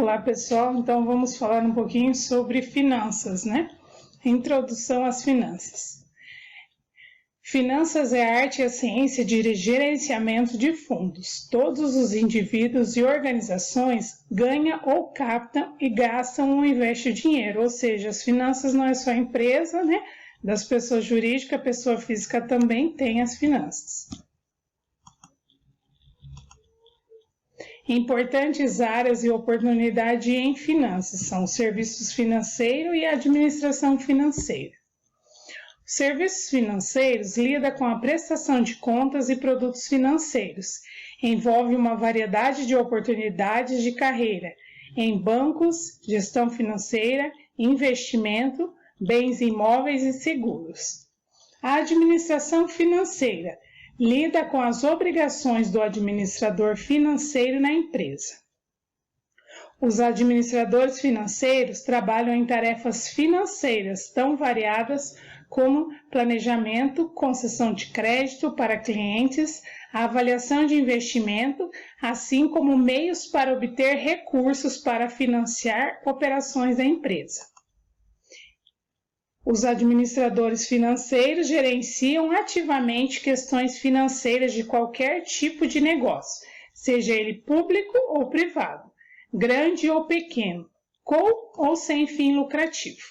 Olá pessoal, então vamos falar um pouquinho sobre finanças, né? Introdução às finanças. Finanças é a arte e a ciência de gerenciamento de fundos. Todos os indivíduos e organizações ganham ou captam e gastam ou investem dinheiro, ou seja, as finanças não é só a empresa, né? Das pessoas jurídicas, a pessoa física também tem as finanças. Importantes áreas e oportunidades em finanças são os serviços financeiros e a administração financeira. Os serviços financeiros lidam com a prestação de contas e produtos financeiros. Envolve uma variedade de oportunidades de carreira em bancos, gestão financeira, investimento, bens imóveis e seguros. A administração financeira lida com as obrigações do administrador financeiro na empresa. Os administradores financeiros trabalham em tarefas financeiras tão variadas como planejamento, concessão de crédito para clientes, a avaliação de investimento, assim como meios para obter recursos para financiar operações da empresa. Os administradores financeiros gerenciam ativamente questões financeiras de qualquer tipo de negócio, seja ele público ou privado, grande ou pequeno, com ou sem fim lucrativo.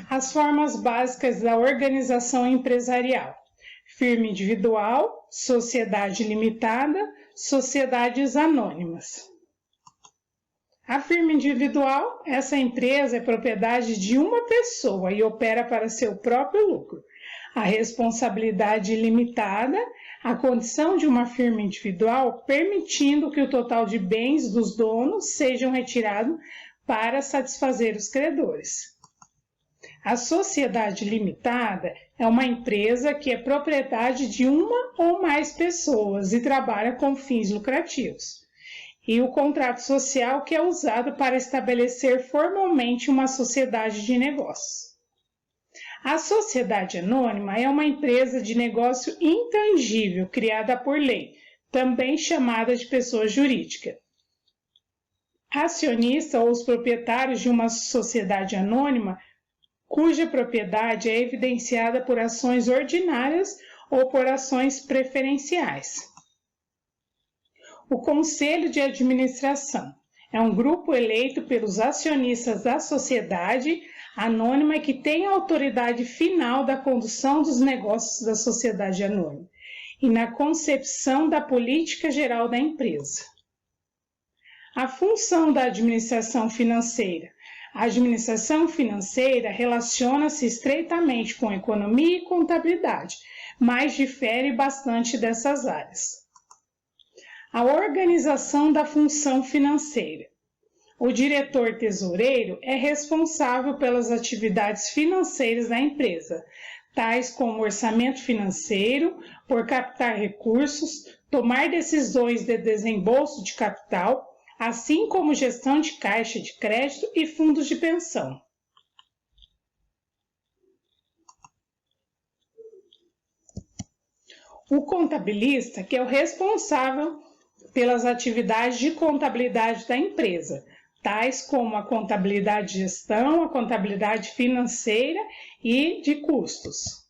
As formas básicas da organização empresarial: firma individual, sociedade limitada, sociedades anônimas. A firma individual, essa empresa é propriedade de uma pessoa e opera para seu próprio lucro. A responsabilidade limitada, a condição de uma firma individual, permitindo que o total de bens dos donos sejam retirados para satisfazer os credores. A sociedade limitada é uma empresa que é propriedade de uma ou mais pessoas e trabalha com fins lucrativos. E o contrato social, que é usado para estabelecer formalmente uma sociedade de negócios. A sociedade anônima é uma empresa de negócio intangível criada por lei, também chamada de pessoa jurídica. Acionista ou os proprietários de uma sociedade anônima, cuja propriedade é evidenciada por ações ordinárias ou por ações preferenciais. O Conselho de Administração é um grupo eleito pelos acionistas da sociedade anônima que tem a autoridade final da condução dos negócios da sociedade anônima e na concepção da política geral da empresa. A função da administração financeira. A administração financeira relaciona-se estreitamente com economia e contabilidade, mas difere bastante dessas áreas. A organização da função financeira. O diretor tesoureiro é responsável pelas atividades financeiras da empresa, tais como orçamento financeiro, por captar recursos, tomar decisões de desembolso de capital, assim como gestão de caixa de crédito e fundos de pensão. O contabilista, que é o responsável pelas atividades de contabilidade da empresa, tais como a contabilidade de gestão, a contabilidade financeira e de custos.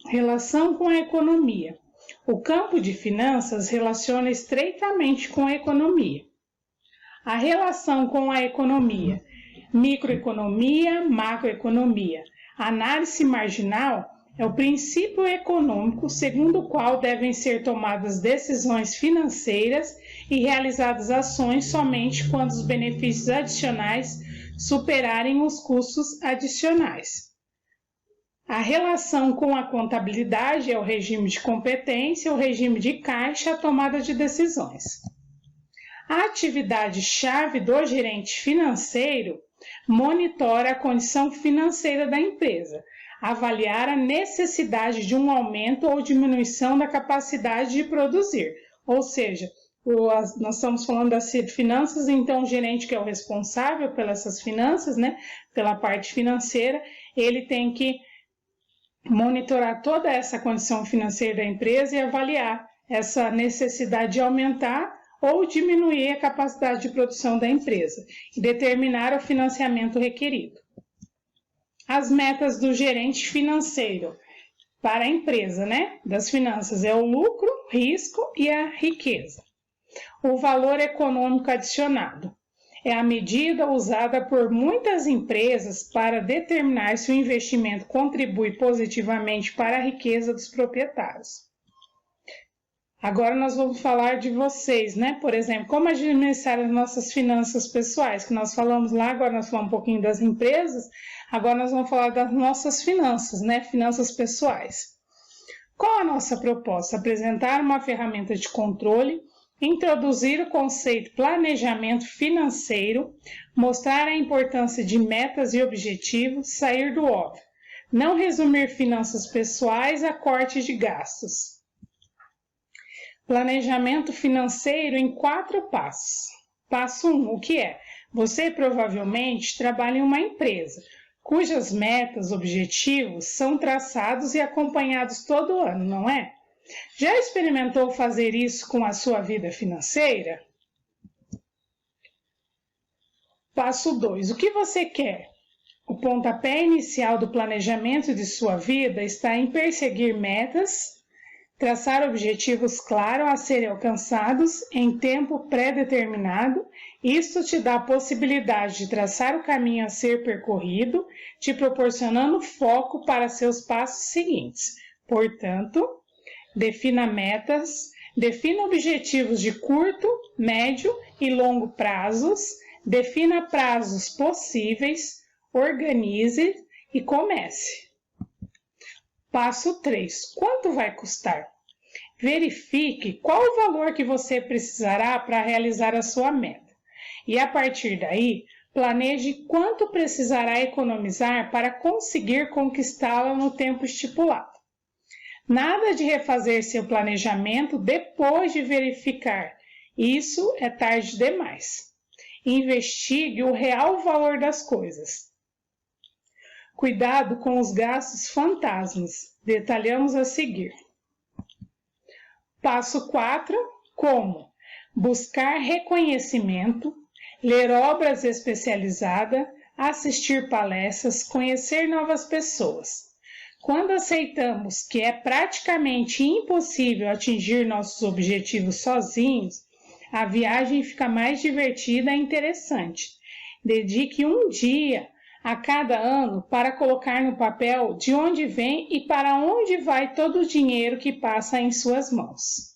Relação com a economia. O campo de finanças relaciona estreitamente com a economia. A relação com a economia, microeconomia, macroeconomia. A análise marginal é o princípio econômico segundo o qual devem ser tomadas decisões financeiras e realizadas ações somente quando os benefícios adicionais superarem os custos adicionais. A relação com a contabilidade é o regime de competência, o regime de caixa, a tomada de decisões. A atividade-chave do gerente financeiro monitora a condição financeira da empresa, avaliar a necessidade de um aumento ou diminuição da capacidade de produzir, ou seja, nós estamos falando das finanças, então o gerente que é o responsável pelas essas finanças, né, pela parte financeira, ele tem que monitorar toda essa condição financeira da empresa e avaliar essa necessidade de aumentar ou diminuir a capacidade de produção da empresa e determinar o financiamento requerido. As metas do gerente financeiro para a empresa, das finanças, é o lucro, risco e a riqueza. O valor econômico adicionado é a medida usada por muitas empresas para determinar se o investimento contribui positivamente para a riqueza dos proprietários. Agora nós vamos falar de vocês, Por exemplo, como administrar as nossas finanças pessoais, que nós falamos lá, agora nós falamos um pouquinho das empresas, agora nós vamos falar das nossas finanças, Finanças pessoais. Qual a nossa proposta? Apresentar uma ferramenta de controle, introduzir o conceito planejamento financeiro, mostrar a importância de metas e objetivos, sair do óbvio, não resumir finanças pessoais a corte de gastos. Planejamento financeiro em 4 passos. Passo 1, o que é? Você provavelmente trabalha em uma empresa, cujas metas, objetivos são traçados e acompanhados todo ano, não é? Já experimentou fazer isso com a sua vida financeira? Passo 2, o que você quer? O pontapé inicial do planejamento de sua vida está em perseguir metas, traçar objetivos claros a serem alcançados em tempo pré-determinado. Isto te dá a possibilidade de traçar o caminho a ser percorrido, te proporcionando foco para seus passos seguintes. Portanto, defina metas, defina objetivos de curto, médio e longo prazos, defina prazos possíveis, organize e comece. Passo 3. Quanto vai custar? Verifique qual o valor que você precisará para realizar a sua meta. E a partir daí, planeje quanto precisará economizar para conseguir conquistá-la no tempo estipulado. Nada de refazer seu planejamento depois de verificar. Isso é tarde demais. Investigue o real valor das coisas. Cuidado com os gastos fantasmas. Detalhamos a seguir. Passo 4. Como? Buscar reconhecimento, ler obras especializadas, assistir palestras, conhecer novas pessoas. Quando aceitamos que é praticamente impossível atingir nossos objetivos sozinhos, a viagem fica mais divertida e interessante. Dedique um dia a cada ano para colocar no papel de onde vem e para onde vai todo o dinheiro que passa em suas mãos.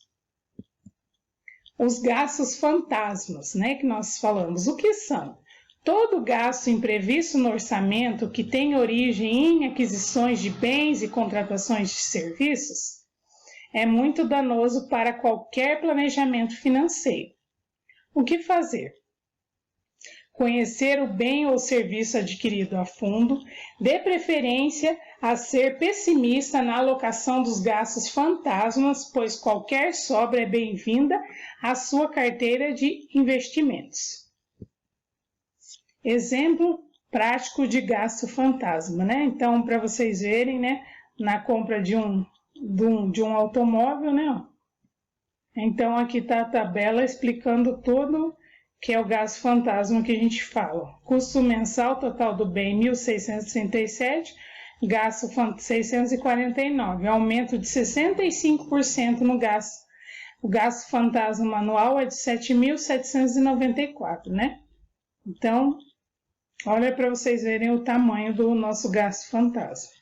Os gastos fantasmas, que nós falamos, o que são? Todo gasto imprevisto no orçamento que tem origem em aquisições de bens e contratações de serviços é muito danoso para qualquer planejamento financeiro. O que fazer? Conhecer o bem ou serviço adquirido a fundo, dê preferência a ser pessimista na alocação dos gastos fantasmas, pois qualquer sobra é bem-vinda à sua carteira de investimentos. Exemplo prático de gasto fantasma, Então, para vocês verem, na compra de um automóvel, Então, aqui está a tabela explicando tudo que é o gasto fantasma que a gente fala. Custo mensal total do bem, 1.667, gasto 649, aumento de 65% no gasto. O gasto fantasma anual é de 7.794, Então, olha para vocês verem o tamanho do nosso gasto fantasma.